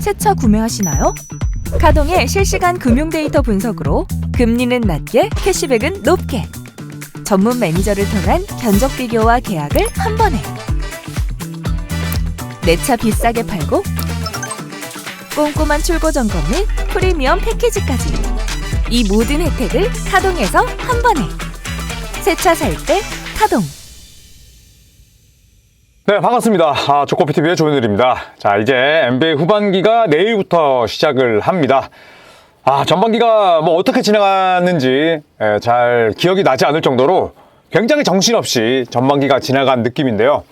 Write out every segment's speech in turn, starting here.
새 차 구매하시나요? 카동의 실시간 금융 데이터 분석으로 금리는 낮게, 캐시백은 높게. 전문 매니저를 통한 견적 비교와 계약을 한 번에. 내 차 비싸게 팔고 꼼꼼한 출고 점검 및 프리미엄 패키지까지. 이 모든 혜택을 카동에서 한 번에. 새 차 살 때 카동. 네, 반갑습니다. 조코피TV의 조현일입니다. 자, 이제 NBA 후반기가 내일부터 시작을 합니다. 전반기가 어떻게 지나갔는지 잘 기억이 나지 않을 정도로 굉장히 정신없이 전반기가 지나간 느낌인데요.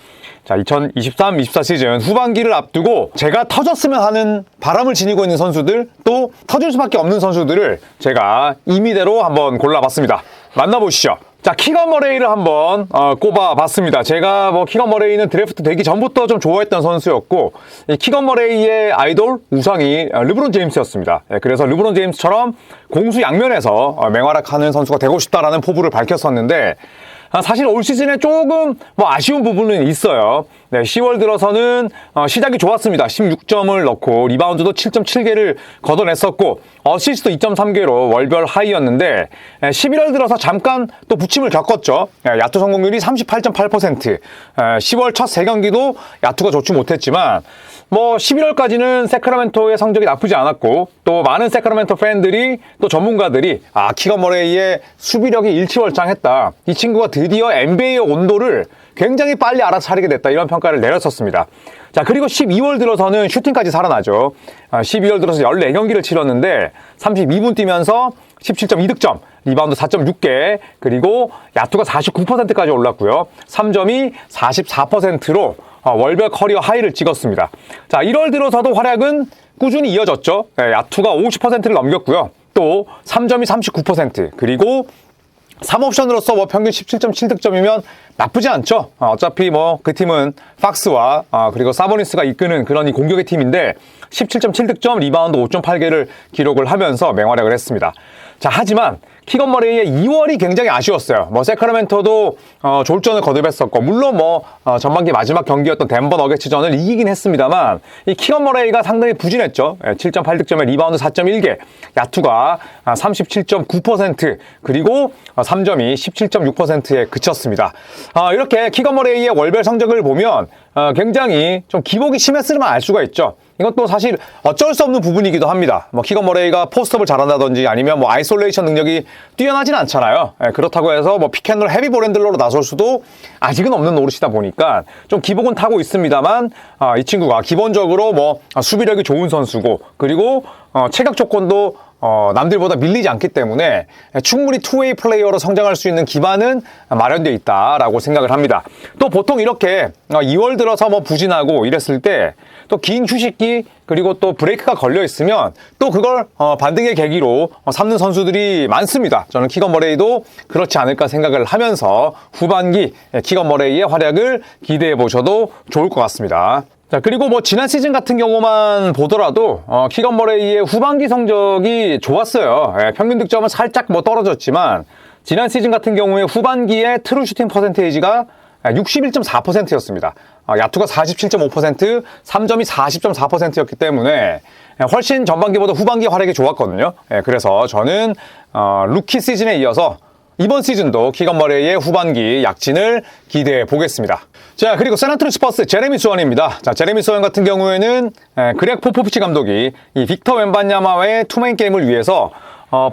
자, 2023-24 시즌 후반기를 앞두고 제가 터졌으면 하는 바람을 지니고 있는 선수들, 또 터질 수밖에 없는 선수들을 제가 임의대로 한번 골라봤습니다. 만나보시죠. 자, 키건 머레이를 한번 꼽아봤습니다. 제가 키건 머레이는 드래프트 되기 전부터 좀 좋아했던 선수였고, 이 키건 머레이의 아이돌 우상이 르브론 제임스였습니다. 그래서 르브론 제임스처럼 공수 양면에서 맹활약하는 선수가 되고 싶다라는 포부를 밝혔었는데, 사실 올 시즌에 조금 아쉬운 부분은 있어요. 네, 10월 들어서는 시작이 좋았습니다. 16점을 넣고 리바운드도 7.7개를 걷어냈었고 어시스트 2.3개로 월별 하이였는데 11월 들어서 잠깐 또 부침을 겪었죠. 야투 성공률이 38.8%. 10월 첫 3경기도 야투가 좋지 못했지만 11월까지는 세크라멘토의 성적이 나쁘지 않았고 또 많은 세크라멘토 팬들이 또 전문가들이 키건 머레이의 수비력이 일취월장했다. 이 친구가 드디어 NBA의 온도를 굉장히 빨리 알아차리게 됐다. 이런 평가를 내렸었습니다. 자, 그리고 12월 들어서는 슈팅까지 살아나죠. 12월 들어서 14경기를 치렀는데 32분 뛰면서 17.2득점, 리바운드 4.6개, 그리고 야투가 49%까지 올랐고요. 3점이 44%로 월별 커리어 하이를 찍었습니다. 자, 1월 들어서도 활약은 꾸준히 이어졌죠. 야투가 50%를 넘겼고요. 또 3점이 39%, 그리고 3옵션으로서 평균 17.7득점이면 나쁘지 않죠. 어차피 그 팀은 팍스와 그리고 사보니스가 이끄는 그런 이 공격의 팀인데 17.7득점, 리바운드 5.8개를 기록을 하면서 맹활약을 했습니다. 자, 하지만 키건 머레이의 2월이 굉장히 아쉬웠어요. 세크라멘토도 졸전을 거듭했었고, 물론 전반기 마지막 경기였던 덴버 너게츠전을 이기긴 했습니다만, 이 키건 머레이가 상당히 부진했죠. 7.8득점에 리바운드 4.1개, 야투가 37.9%, 그리고 3점이 17.6%에 그쳤습니다. 이렇게 키건 머레이의 월별 성적을 보면 굉장히 좀 기복이 심했으면 알 수가 있죠. 이것도 사실 어쩔 수 없는 부분이기도 합니다. 키건 머레이가 포스트업을 잘한다든지 아니면 아이솔레이션 능력이 뛰어나진 않잖아요. 그렇다고 해서 피켓롤 헤비 볼핸들러로 나설 수도 아직은 없는 노릇이다 보니까 좀 기복은 타고 있습니다만, 이 친구가 기본적으로 수비력이 좋은 선수고, 그리고 체격 조건도 남들보다 밀리지 않기 때문에 충분히 투웨이 플레이어로 성장할 수 있는 기반은 마련되어 있다라고 생각을 합니다. 또 보통 이렇게 2월 들어서 부진하고 이랬을 때 또 긴 휴식기, 그리고 또 브레이크가 걸려 있으면 또 그걸 반등의 계기로 삼는 선수들이 많습니다. 저는 키건 머레이도 그렇지 않을까 생각을 하면서 후반기 키건 머레이의 활약을 기대해 보셔도 좋을 것 같습니다. 자, 그리고 지난 시즌 같은 경우만 보더라도 키건 머레이의 후반기 성적이 좋았어요. 평균 득점은 살짝 떨어졌지만 지난 시즌 같은 경우에 후반기에 트루 슈팅 퍼센테이지가 61.4%였습니다. 야투가 47.5%, 3점이 40.4%였기 때문에 훨씬 전반기보다 후반기 활약이 좋았거든요. 그래서 저는 루키 시즌에 이어서 이번 시즌도 키건 머레이의 후반기 약진을 기대해 보겠습니다. 자, 그리고 샌안토니 스퍼스 제레미 소언입니다. 자, 제레미 소언 같은 경우에는 그렉 포포비치 감독이 이 빅터 웬반야마와의 투맨 게임을 위해서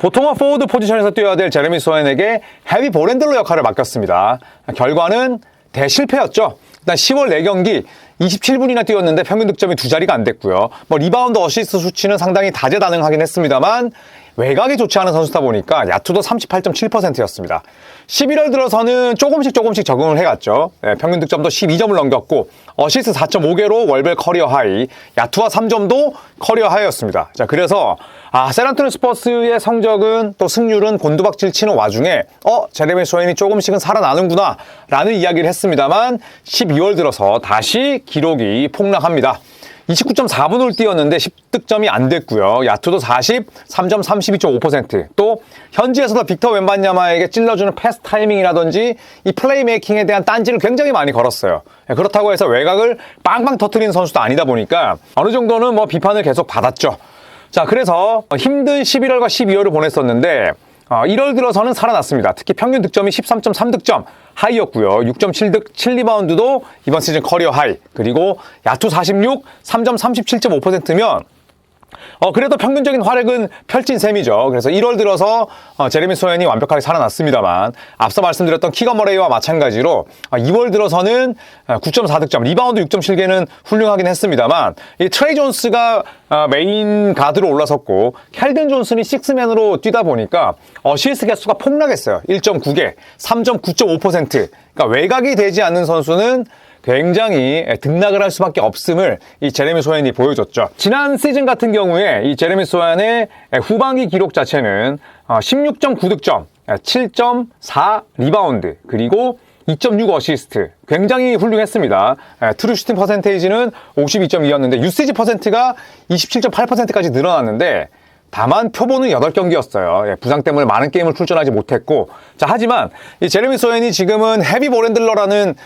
보통은 포워드 포지션에서 뛰어야 될 제레미 소언에게 헤비 볼핸들러 역할을 맡겼습니다. 결과는 대실패였죠. 일단 10월 4경기 27분이나 뛰었는데 평균 득점이 2자리가 안 됐고요. 리바운드 어시스트 수치는 상당히 다재다능하긴 했습니다만 외곽이 좋지 않은 선수다 보니까 야투도 38.7%였습니다. 11월 들어서는 조금씩 적응을 해갔죠. 평균 득점도 12점을 넘겼고 어시스트 4.5개로 월별 커리어 하이, 야투와 3점도 커리어 하이였습니다. 자, 그래서 샌안토니 스퍼스의 성적은 또 승률은 곤두박질 치는 와중에 제레미 소엔이 조금씩은 살아나는구나 라는 이야기를 했습니다만 12월 들어서 다시 기록이 폭락합니다. 29.4분을 뛰었는데 10득점이 안 됐고요. 야투도 40, 3점 32.5%. 또 현지에서도 빅터 웬반야마에게 찔러주는 패스 타이밍이라든지 이 플레이메이킹에 대한 딴지를 굉장히 많이 걸었어요. 그렇다고 해서 외곽을 빵빵 터트리는 선수도 아니다 보니까 어느 정도는 뭐 비판을 계속 받았죠. 자, 그래서 힘든 11월과 12월을 보냈었는데 1월 들어서는 살아났습니다. 특히 평균 득점이 13.3득점 하이였고요. 6.7리바운드도 이번 시즌 커리어 하이. 그리고 야투 46, 3점 37.5%면 그래도 평균적인 활약은 펼친 셈이죠. 그래서 1월 들어서 제레미 소현이 완벽하게 살아났습니다만 앞서 말씀드렸던 키건 머레이와 마찬가지로 2월 들어서는 9.4득점, 리바운드 6.7개는 훌륭하긴 했습니다만 이 트레이 존스가 메인 가드로 올라섰고 켈든 존슨이 식스맨으로 뛰다 보니까 어시스트 개수가 폭락했어요. 1.9개, 3.9.5%. 그러니까 외곽이 되지 않는 선수는 굉장히 등락을 할 수밖에 없음을 이 제레미 소현이 보여줬죠. 지난 시즌 같은 경우에 이 제레미 소현의 후반기 기록 자체는 16.9득점, 7.4 리바운드, 그리고 2.6 어시스트. 굉장히 훌륭했습니다. 트루 슈팅 퍼센테이지는 52.2였는데 유세지 퍼센트가 27.8%까지 늘어났는데 다만 표본은 8경기였어요. 부상 때문에 많은 게임을 출전하지 못했고. 자, 하지만 이 제레미 소현이 지금은 헤비 볼핸들러라는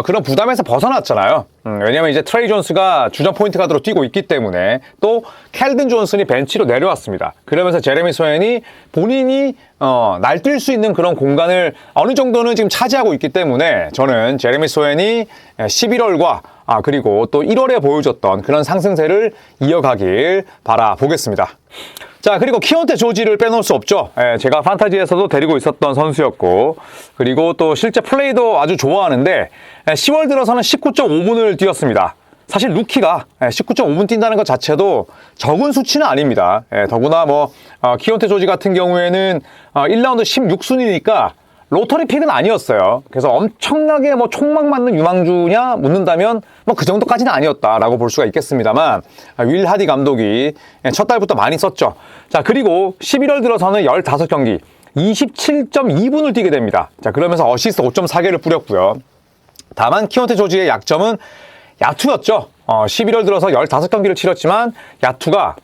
그런 부담에서 벗어났잖아요. 왜냐면 이제 트레이 존스가 주전 포인트 가드로 뛰고 있기 때문에 또 켈든 존슨이 벤치로 내려왔습니다. 그러면서 제레미 소현이 본인이 날뛸 수 있는 그런 공간을 어느 정도는 지금 차지하고 있기 때문에 저는 제레미 소현이 11월과 그리고 또 1월에 보여줬던 그런 상승세를 이어가길 바라보겠습니다. 자, 그리고 키온테 조지를 빼놓을 수 없죠. 제가 판타지에서도 데리고 있었던 선수였고, 그리고 또 실제 플레이도 아주 좋아하는데 10월 들어서는 19.5분을 뛰었습니다. 사실 루키가 19.5분 뛴다는 것 자체도 적은 수치는 아닙니다. 더구나 키온테 조지 같은 경우에는 1라운드 16순위니까 로터리 픽은 아니었어요. 그래서 엄청나게 총막 맞는 유망주냐 묻는다면 그 정도까지는 아니었다라고 볼 수가 있겠습니다만 윌 하디 감독이 첫 달부터 많이 썼죠. 자, 그리고 11월 들어서는 15경기 27.2분을 뛰게 됩니다. 자, 그러면서 어시스트 5.4개를 뿌렸고요. 다만 키온테 조지의 약점은 야투였죠. 11월 들어서 15경기를 치렀지만 야투가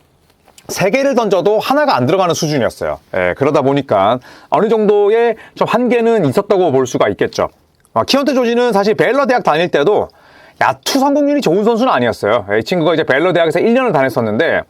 3개를 던져도 하나가 안 들어가는 수준이었어요. 그러다 보니까 어느 정도의 좀 한계는 있었다고 볼 수가 있겠죠. 키온테 조지는 사실 벨러 대학 다닐 때도 야투 성공률이 좋은 선수는 아니었어요. 이 친구가 이제 벨러 대학에서 1년을 다녔었는데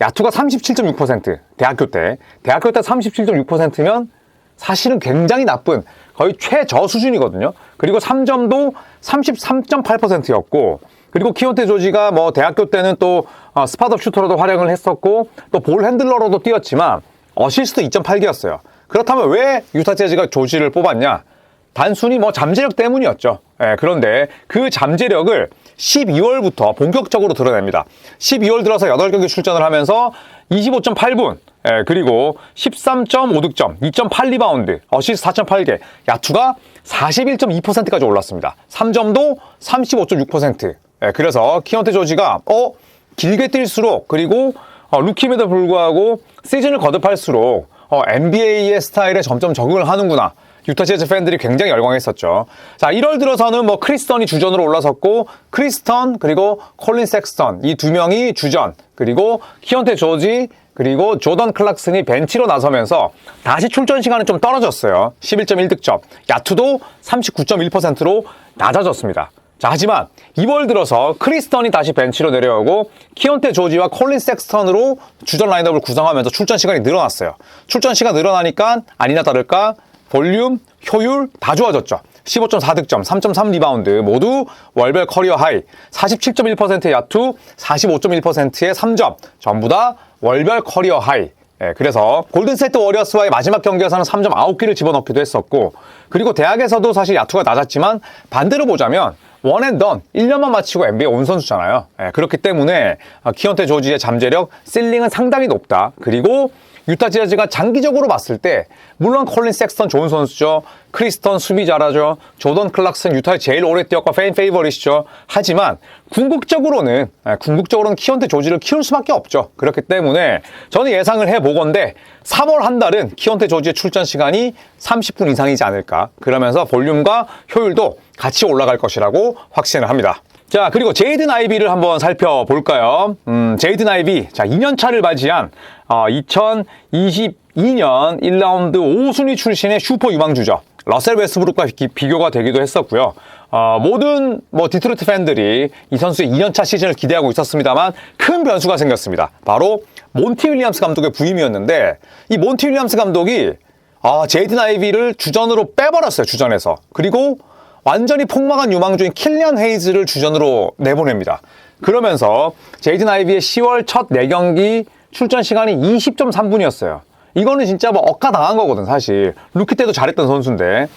야투가 37.6%, 대학교 때 37.6%면 사실은 굉장히 나쁜 거의 최저 수준이거든요. 그리고 3점도 33.8%였고 그리고 키온테 조지가 대학교 때는 또 스팟업 슈터로도 활약을 했었고 또 볼 핸들러로도 뛰었지만 어시스트 2.8개였어요. 그렇다면 왜 유타 재즈가 조지를 뽑았냐? 단순히 잠재력 때문이었죠. 그런데 그 잠재력을 12월부터 본격적으로 드러냅니다. 12월 들어서 8경기 출전을 하면서 25.8분, 그리고 13.5득점, 2.8 리바운드, 어시스트 4.8개, 야투가 41.2%까지 올랐습니다. 3점도 35.6%. 그래서 키온테 조지가 길게 뛸수록 그리고 루키임에도 불구하고 시즌을 거듭할수록 NBA의 스타일에 점점 적응을 하는구나. 유타 재즈 팬들이 굉장히 열광했었죠. 자, 1월 들어서는 크리스턴이 주전으로 올라섰고 크리스턴 그리고 콜린 섹스턴 이 두 명이 주전 그리고 키온테 조지 그리고 조던 클락슨이 벤치로 나서면서 다시 출전 시간은 좀 떨어졌어요. 11.1득점, 야투도 39.1%로 낮아졌습니다. 자, 하지만 2월 들어서 크리스턴이 다시 벤치로 내려오고 키온테 조지와 콜린 섹스턴으로 주전 라인업을 구성하면서 출전 시간이 늘어났어요. 출전 시간 늘어나니까 아니나 다를까 볼륨, 효율 다 좋아졌죠. 15.4득점, 3.3 리바운드 모두 월별 커리어 하이, 47.1%의 야투, 45.1%의 3점 전부 다 월별 커리어 하이. 그래서 골든스테이트 워리어스와의 마지막 경기에서는 3점 9개를 집어넣기도 했었고 그리고 대학에서도 사실 야투가 낮았지만 반대로 보자면 원앤던 1년만 마치고 NBA 온 선수잖아요. 그렇기 때문에 키온테 조지의 잠재력 실링은 상당히 높다. 그리고 유타 재즈가 장기적으로 봤을 때 물론 콜린 섹스턴 좋은 선수죠. 크리스턴 수비 잘하죠. 조던 클락슨 유타에 제일 오래 뛰었고 팬 페이버릿이죠. 하지만 궁극적으로는 키온테 조지를 키울 수밖에 없죠. 그렇기 때문에 저는 예상을 해보건대 3월 한 달은 키온테 조지의 출전 시간이 30분 이상이지 않을까. 그러면서 볼륨과 효율도 같이 올라갈 것이라고 확신을 합니다. 자, 그리고 제이든 아이비를 한번 살펴볼까요? 제이든 아이비, 자, 2년차를 맞이한 2022년 1라운드 5순위 출신의 슈퍼 유망주죠. 러셀 웨스브룩과 비교가 되기도 했었고요. 모든 디트로이트 팬들이 이 선수의 2년차 시즌을 기대하고 있었습니다만 큰 변수가 생겼습니다. 바로 몬티 윌리엄스 감독의 부임이었는데 이 몬티 윌리엄스 감독이 제이든 아이비를 주전으로 빼버렸어요. 주전에서. 그리고 완전히 폭망한 유망주인 킬리안 헤이즈를 주전으로 내보냅니다. 그러면서 제이든 아이비의 10월 첫 4경기 출전 시간이 20.3분이었어요. 이거는 진짜 억가당한 거거든, 사실. 루키 때도 잘했던 선수인데.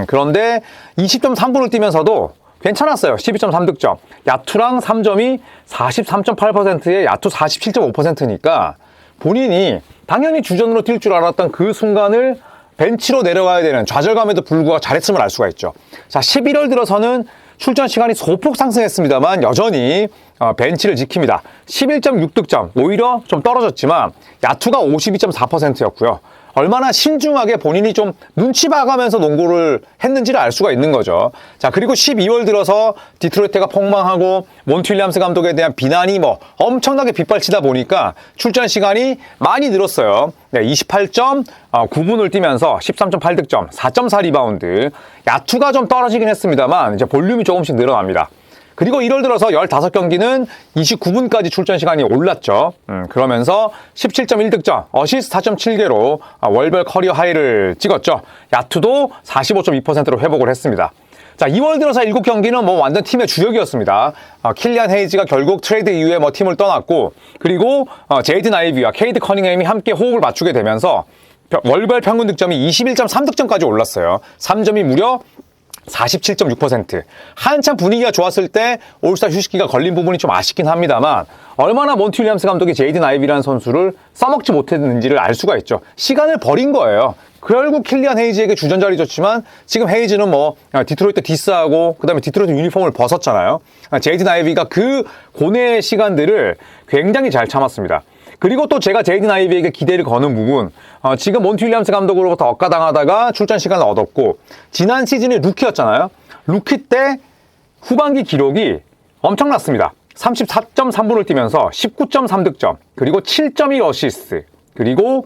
그런데 20.3분을 뛰면서도 괜찮았어요. 12.3득점. 야투랑 3점이 43.8%에 야투 47.5%니까 본인이 당연히 주전으로 뛸 줄 알았던 그 순간을 벤치로 내려가야 되는 좌절감에도 불구하고 잘했음을 알 수가 있죠. 자, 11월 들어서는 출전 시간이 소폭 상승했습니다만 여전히 벤치를 지킵니다. 11.6득점, 오히려 좀 떨어졌지만 야투가 52.4%였고요. 얼마나 신중하게 본인이 좀 눈치 봐가면서 농구를 했는지를 알 수가 있는 거죠. 자, 그리고 12월 들어서 디트로이트가 폭망하고 몬티 윌리엄스 감독에 대한 비난이 엄청나게 빗발치다 보니까 출전 시간이 많이 늘었어요. 네, 28.9분을 뛰면서 13.8득점, 4.4 리바운드. 야투가 좀 떨어지긴 했습니다만 이제 볼륨이 조금씩 늘어납니다. 그리고 1월 들어서 15경기는 29분까지 출전 시간이 올랐죠. 그러면서 17.1득점, 어시스트 4.7개로 월별 커리어 하이를 찍었죠. 야투도 45.2%로 회복을 했습니다. 자, 2월 들어서 7경기는 완전 팀의 주역이었습니다. 킬리안 헤이즈가 결국 트레이드 이후에 팀을 떠났고, 그리고 제이든 아이비와 케이드 커닝햄이 함께 호흡을 맞추게 되면서 월별 평균 득점이 21.3득점까지 올랐어요. 3점이 무려 47.6%. 한참 분위기가 좋았을 때 올스타 휴식기가 걸린 부분이 좀 아쉽긴 합니다만 얼마나 몬티 윌리엄스 감독이 제이든 아이비라는 선수를 써먹지 못했는지를 알 수가 있죠. 시간을 버린 거예요. 결국 킬리안 헤이즈에게 주전 자리 줬지만 지금 헤이즈는 디트로이트 디스하고 그다음에 디트로이트 유니폼을 벗었잖아요. 제이든 아이비가 그 고뇌의 시간들을 굉장히 잘 참았습니다. 그리고 또 제가 제이든 아이비에게 기대를 거는 부분, 지금 몬티 윌리엄스 감독으로부터 억가당하다가 출전 시간을 얻었고 지난 시즌에 루키였잖아요. 루키 때 후반기 기록이 엄청났습니다. 34.3분을 뛰면서 19.3득점, 그리고 7.1 어시스트, 그리고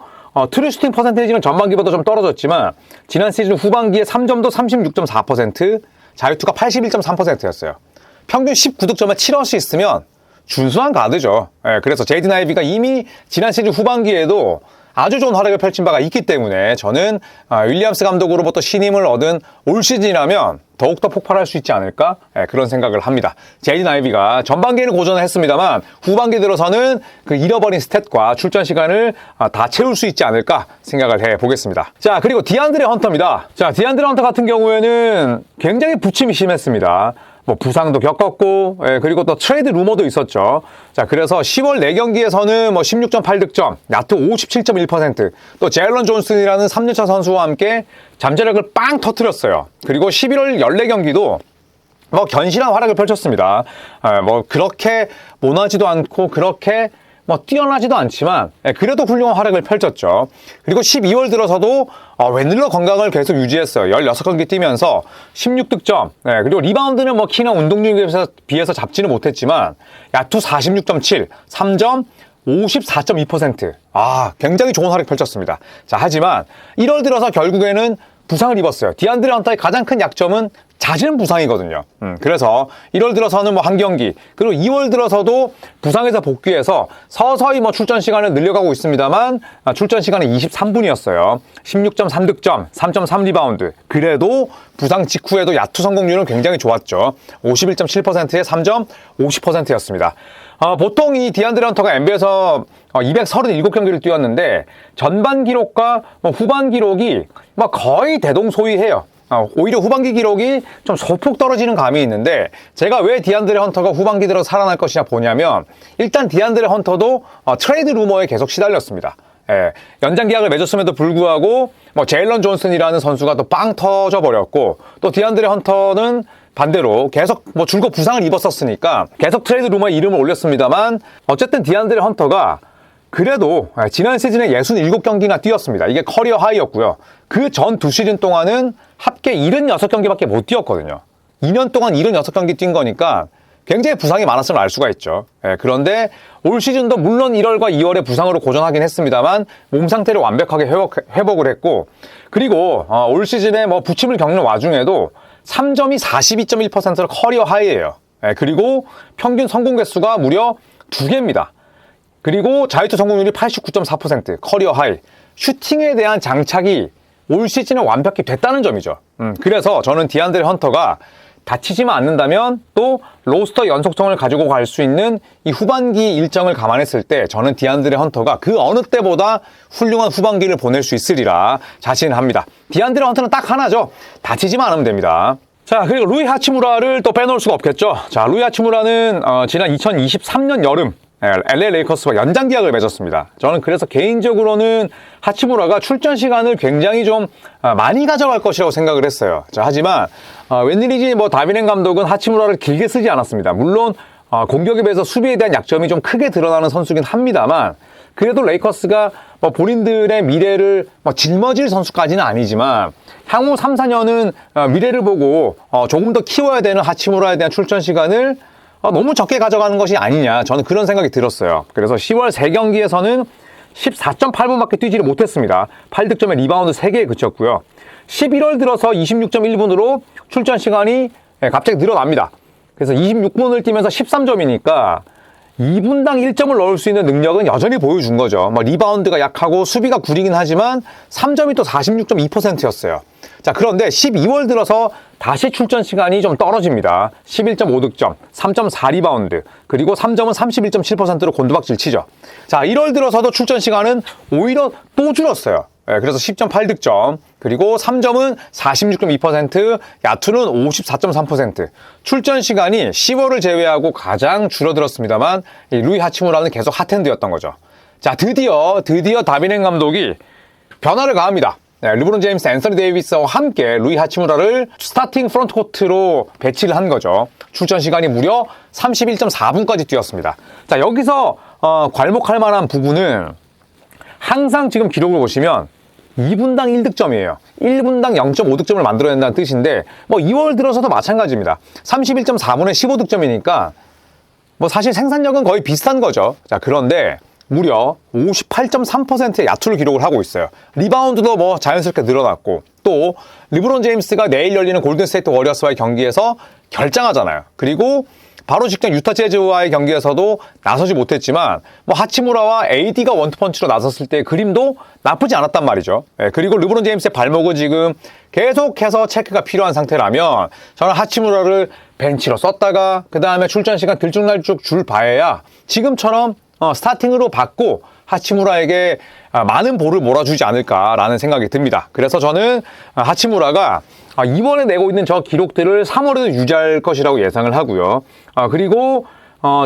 트루 슈팅 퍼센테이지는 전반기보다 좀 떨어졌지만 지난 시즌 후반기에 3점도 36.4%, 자유투가 81.3%였어요. 평균 19득점에 7어시스트면 준수한 가드죠. 그래서 제이든 아이비가 이미 지난 시즌 후반기에도 아주 좋은 활약을 펼친 바가 있기 때문에 저는 윌리엄스 감독으로부터 신임을 얻은 올 시즌이라면 더욱더 폭발할 수 있지 않을까 그런 생각을 합니다. 제이든 아이비가 전반기에는 고전을 했습니다만 후반기 들어서는 그 잃어버린 스탯과 출전 시간을 다 채울 수 있지 않을까 생각을 해보겠습니다. 자, 그리고 디안드레 헌터입니다. 자, 디안드레 헌터 같은 경우에는 굉장히 부침이 심했습니다. 부상도 겪었고, 그리고 또 트레이드 루머도 있었죠. 자, 그래서 10월 4경기에서는 16.8득점, 야투 57.1%, 또 제일런 존슨이라는 3년차 선수와 함께 잠재력을 빵 터뜨렸어요. 그리고 11월 14경기도 견실한 활약을 펼쳤습니다. 그렇게 모나지도 않고, 그렇게 뛰어나지도 않지만 그래도 훌륭한 활약을 펼쳤죠. 그리고 12월 들어서도 웬일로 건강을 계속 유지했어요. 16경기 뛰면서 16득점, 그리고 리바운드는 키나 운동량에 비해서 잡지는 못했지만 야투 46.7, 3점 54.2%. 굉장히 좋은 활약 펼쳤습니다. 자, 하지만 1월 들어서 결국에는 부상을 입었어요. 디안드레 헌터의 가장 큰 약점은 잦은 부상이거든요. 그래서 1월 들어서는 한 경기, 그리고 2월 들어서도 부상에서 복귀해서 서서히 출전 시간을 늘려가고 있습니다만 출전 시간은 23분이었어요. 16.3득점, 3.3 리바운드. 그래도 부상 직후에도 야투 성공률은 굉장히 좋았죠. 51.7%에 3점 50%였습니다. 보통 이 디안드레 헌터가 NBA에서 237경기를 뛰었는데 전반 기록과 후반 기록이 거의 대동소이해요. 오히려 후반기 기록이 좀 소폭 떨어지는 감이 있는데 제가 왜 디안드레 헌터가 후반기 들어 살아날 것이냐 보냐면 일단 디안드레 헌터도 트레이드 루머에 계속 시달렸습니다. 연장 계약을 맺었음에도 불구하고 제일런 존슨이라는 선수가 또 빵 터져 버렸고 또 디안드레 헌터는 반대로 계속 줄곧 부상을 입었었으니까 계속 트레이드 루머에 이름을 올렸습니다만 어쨌든 디안드레 헌터가 그래도 지난 시즌에 67경기나 뛰었습니다. 이게 커리어 하이였고요. 그 전 두 시즌 동안은 합계 76경기밖에 못 뛰었거든요. 2년 동안 76경기 뛴 거니까 굉장히 부상이 많았음을 알 수가 있죠. 그런데 올 시즌도 물론 1월과 2월에 부상으로 고전하긴 했습니다만 몸 상태를 완벽하게 회복을 했고, 그리고 올 시즌에 뭐 부침을 겪는 와중에도 3점이 42.1%로 커리어 하이예요. 그리고 평균 성공 개수가 무려 2개입니다. 그리고 자유투 성공률이 89.4%, 커리어 하이. 슈팅에 대한 장착이 올 시즌에 완벽히 됐다는 점이죠. 그래서 저는 디안드레 헌터가 다치지만 않는다면 또 로스터 연속성을 가지고 갈 수 있는 이 후반기 일정을 감안했을 때 저는 디안드레 헌터가 그 어느 때보다 훌륭한 후반기를 보낼 수 있으리라 자신합니다. 디안드레 헌터는 딱 하나죠. 다치지만 않으면 됩니다. 자, 그리고 루이 하치무라를 또 빼놓을 수가 없겠죠. 자, 루이 하치무라는 지난 2023년 여름 LA 레이커스와 연장 계약을 맺었습니다. 저는 그래서 개인적으로는 하치무라가 출전 시간을 굉장히 좀 많이 가져갈 것이라고 생각을 했어요. 자, 하지만 웬일인지 뭐 다비넨 감독은 하치무라를 길게 쓰지 않았습니다. 물론 공격에 비해서 수비에 대한 약점이 좀 크게 드러나는 선수긴 합니다만, 그래도 레이커스가 뭐 본인들의 미래를 짊어질 선수까지는 아니지만 향후 3, 4년은 미래를 보고 조금 더 키워야 되는 하치무라에 대한 출전 시간을 너무 적게 가져가는 것이 아니냐, 저는 그런 생각이 들었어요. 그래서 10월 3경기에서는 14.8분밖에 뛰지를 못했습니다. 8득점에 리바운드 3개에 그쳤고요. 11월 들어서 26.1분으로 출전 시간이 갑자기 늘어납니다. 그래서 26분을 뛰면서 13점이니까 2분당 1점을 넣을 수 있는 능력은 여전히 보여준 거죠. 뭐 리바운드가 약하고 수비가 구리긴 하지만 3점이 또 46.2%였어요. 자, 그런데 12월 들어서 다시 출전 시간이 좀 떨어집니다. 11.5득점, 3.4 리바운드, 그리고 3점은 31.7%로 곤두박질 치죠. 자, 1월 들어서도 출전 시간은 오히려 또 줄었어요. 그래서 10.8득점, 그리고 3점은 46.2%, 야투는 54.3%. 출전 시간이 10월을 제외하고 가장 줄어들었습니다만 이 루이 하치무라는 계속 핫핸드였던 거죠. 자, 드디어 다비넨 감독이 변화를 가합니다. 르브론 제임스, 앤서니 데이비스와 함께 루이 하치무라를 스타팅 프론트 코트로 배치를 한 거죠. 출전 시간이 무려 31.4분까지 뛰었습니다. 자, 여기서 괄목할 만한 부분은 항상 지금 기록을 보시면 2분당 1득점이에요. 1분당 0.5득점을 만들어낸다는 뜻인데, 뭐 2월 들어서도 마찬가지입니다. 31.4분에 15득점이니까 뭐 사실 생산력은 거의 비슷한 거죠. 자, 그런데 무려 58.3%의 야투를 기록을 하고 있어요. 리바운드도 뭐 자연스럽게 늘어났고, 또 르브론 제임스가 내일 열리는 골든스테이트 워리어스와의 경기에서 결장하잖아요. 그리고 바로 직전 유타 재즈와의 경기에서도 나서지 못했지만 뭐 하치무라와 AD가 원투펀치로 나섰을 때의 그림도 나쁘지 않았단 말이죠. 그리고 르브론 제임스의 발목은 지금 계속해서 체크가 필요한 상태라면 저는 하치무라를 벤치로 썼다가 그 다음에 출전 시간 들쭉날쭉 줄 바에야 지금처럼 스타팅으로 받고 하치무라에게 많은 볼을 몰아주지 않을까라는 생각이 듭니다. 그래서 저는 하치무라가 이번에 내고 있는 저 기록들을 3월에도 유지할 것이라고 예상을 하고요. 그리고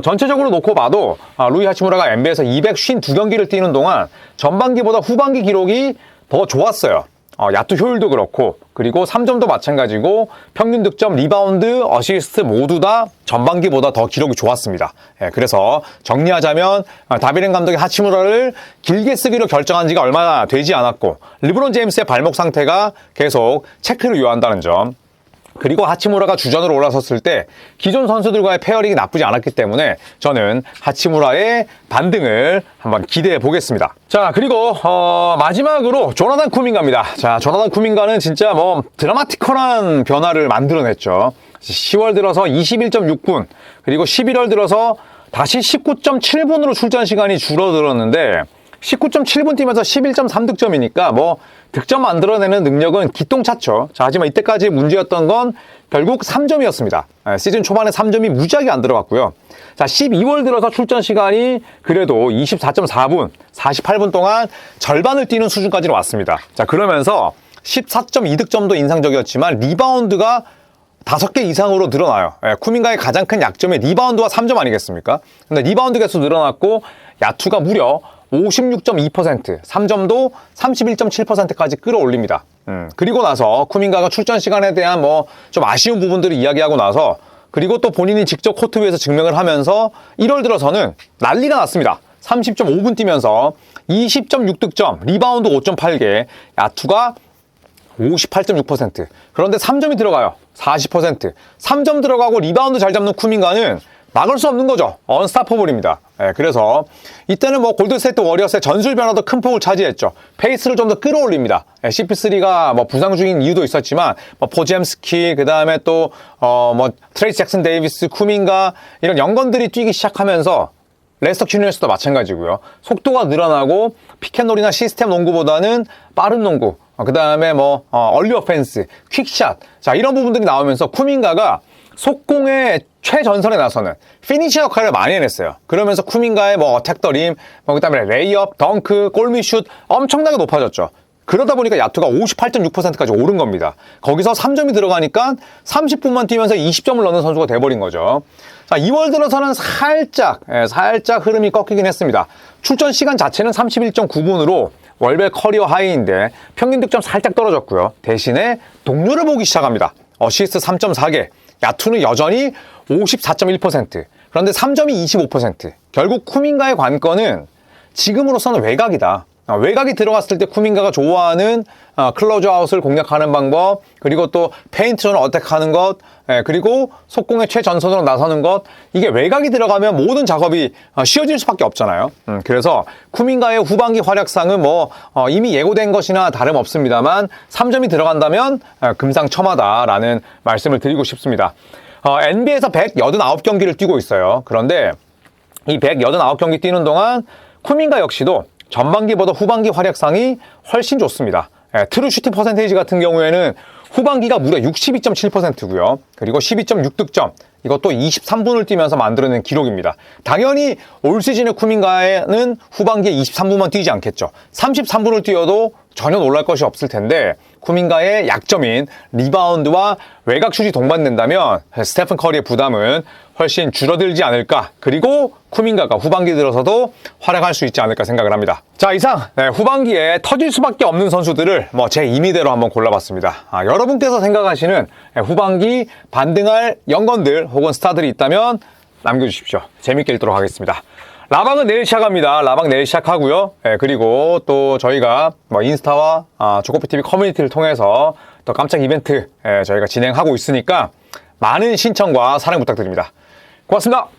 전체적으로 놓고 봐도 루이 하치무라가 NBA에서 252경기를 뛰는 동안 전반기보다 후반기 기록이 더 좋았어요. 야투 효율도 그렇고, 그리고 3점도 마찬가지고, 평균 득점, 리바운드, 어시스트 모두 다 전반기보다 더 기록이 좋았습니다. 그래서 정리하자면 다비넨 감독이 하치무라를 길게 쓰기로 결정한 지가 얼마 되지 않았고, 르브론 제임스의 발목 상태가 계속 체크를 요한다는 점, 그리고 하치무라가 주전으로 올라섰을 때 기존 선수들과의 페어링이 나쁘지 않았기 때문에 저는 하치무라의 반등을 한번 기대해 보겠습니다. 자, 그리고 마지막으로 조나단 쿠민가입니다. 자, 조나단 쿠민가는 진짜 뭐 드라마티컬한 변화를 만들어냈죠. 10월 들어서 21.6분, 그리고 11월 들어서 다시 19.7분으로 출전 시간이 줄어들었는데 19.7분 뛰면서 11.3득점이니까 뭐 득점 만들어내는 능력은 기똥차죠. 자, 하지만 이때까지 문제였던 건 결국 3점이었습니다. 시즌 초반에 3점이 무지하게 안 들어갔고요. 자, 12월 들어서 출전 시간이 그래도 24.4분, 48분 동안 절반을 뛰는 수준까지 왔습니다. 자, 그러면서 14.2득점도 인상적이었지만 리바운드가 5개 이상으로 늘어나요. 쿠민가의 가장 큰 약점이 리바운드와 3점 아니겠습니까? 근데 리바운드 개수 늘어났고 야투가 무려 56.2%, 3점도 31.7%까지 끌어올립니다. 그리고 나서 쿠민가가 출전 시간에 대한 뭐 좀 아쉬운 부분들을 이야기하고 나서, 그리고 또 본인이 직접 코트 위에서 증명을 하면서 1월 들어서는 난리가 났습니다. 30.5분 뛰면서 20.6득점, 리바운드 5.8개, 야투가 58.6%. 그런데 3점이 들어가요. 40%. 3점 들어가고 리바운드 잘 잡는 쿠민가는 막을 수 없는 거죠. 언스타퍼블입니다. 그래서 이때는 뭐 골든스테이트 워리어스의 전술 변화도 큰 폭을 차지했죠. 페이스를 좀 더 끌어올립니다. CP3가 뭐 부상 중인 이유도 있었지만 뭐 포지엠스키, 그다음에 또 뭐 트레이스 잭슨 데이비스, 쿠민가 이런 영건들이 뛰기 시작하면서 레스터 큐니어스도 마찬가지고요. 속도가 늘어나고 피켓놀이나 시스템 농구보다는 빠른 농구, 그다음에 뭐 얼리 어펜스, 퀵샷, 자 이런 부분들이 나오면서 쿠민가가 속공의 최전선에 나서는 피니시 역할을 많이 해냈어요. 그러면서 쿠민가의 뭐 어택 더림, 그다음에 레이업, 덩크, 골밑슛 엄청나게 높아졌죠. 그러다 보니까 야투가 58.6%까지 오른 겁니다. 거기서 3점이 들어가니까 30분만 뛰면서 20점을 넣는 선수가 돼버린 거죠. 자, 2월 들어서는 살짝 흐름이 꺾이긴 했습니다. 출전 시간 자체는 31.9분으로 월별 커리어 하이인데 평균 득점 살짝 떨어졌고요. 대신에 동료를 보기 시작합니다. 어시스트 3.4개, 야투는 여전히 54.1%. 그런데 3점이 25%. 결국 쿠민가의 관건은 지금으로서는 외곽이다. 외곽이 들어갔을 때 쿠민가가 좋아하는 클로즈 아웃을 공략하는 방법, 그리고 또 페인트존을 어택하는 것, 그리고 속공의 최전선으로 나서는 것, 이게 외곽이 들어가면 모든 작업이 쉬워질 수밖에 없잖아요. 그래서 쿠민가의 후반기 활약상은 뭐 이미 예고된 것이나 다름없습니다만 3점이 들어간다면 금상첨화다라는 말씀을 드리고 싶습니다. NBA에서 189경기를 뛰고 있어요. 그런데 이 189경기 뛰는 동안 쿠민가 역시도 전반기보다 후반기 활약상이 훨씬 좋습니다. 트루 슈팅 퍼센테이지 같은 경우에는 후반기가 무려 62.7%고요. 그리고 12.6득점. 이것도 23분을 뛰면서 만들어낸 기록입니다. 당연히 올 시즌의 쿠민가에는 후반기에 23분만 뛰지 않겠죠. 33분을 뛰어도 전혀 놀랄 것이 없을 텐데 쿠민가의 약점인 리바운드와 외곽슛이 동반된다면 스테픈 커리의 부담은 훨씬 줄어들지 않을까. 그리고 쿠민가가 후반기 들어서도 활약할 수 있지 않을까 생각을 합니다. 자, 이상 후반기에 터질 수밖에 없는 선수들을 제 임의대로 한번 골라봤습니다. 여러분께서 생각하시는 후반기 반등할 영건들 혹은 스타들이 있다면 남겨주십시오. 재밌게 읽도록 하겠습니다. 라방은 내일 시작합니다. 라방 내일 시작하고요. 그리고 또 저희가 인스타와 조코피TV 커뮤니티를 통해서 또 깜짝 이벤트 저희가 진행하고 있으니까 많은 신청과 사랑 부탁드립니다. 고맙습니다.